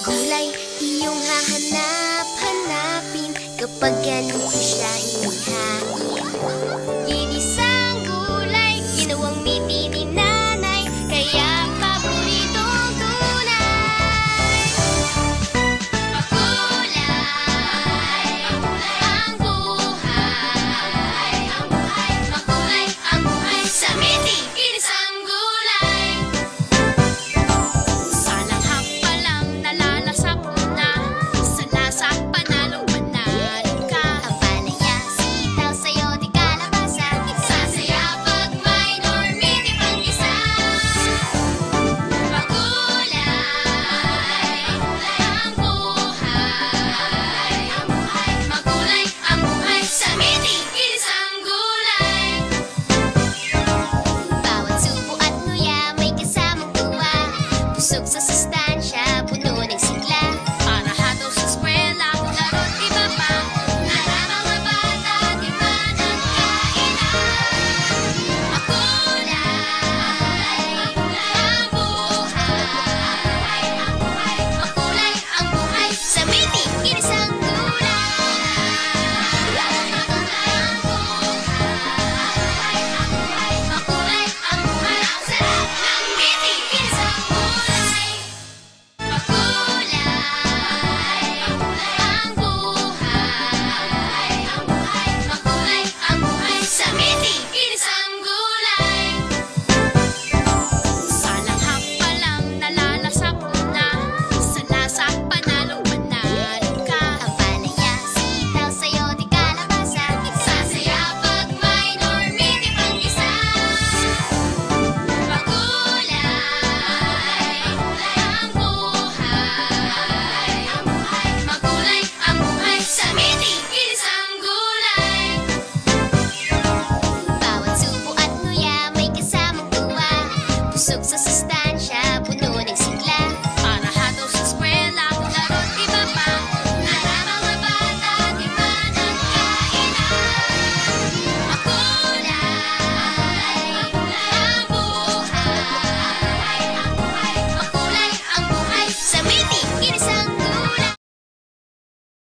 Gulay iyong hahanap-hanapin kapag ganito siya inihain. Ginisang gulay, ginawang miti ni nanay, kaya paboritong gulay. Makulay ang buhay, makulay ang buhay sa miti, ginisang gulay. Sa langhap pa lang nalalasap na, sa lasa panalong panalo ka. Ang palaya, sitaw, sayote, kalabasa, sasaya pag may normiti pang isa. Makulay ang buhay, makulay ang buhay sa miti, ginisang gulay. Bawat subo at nguya may kasamang tuwa, busog sa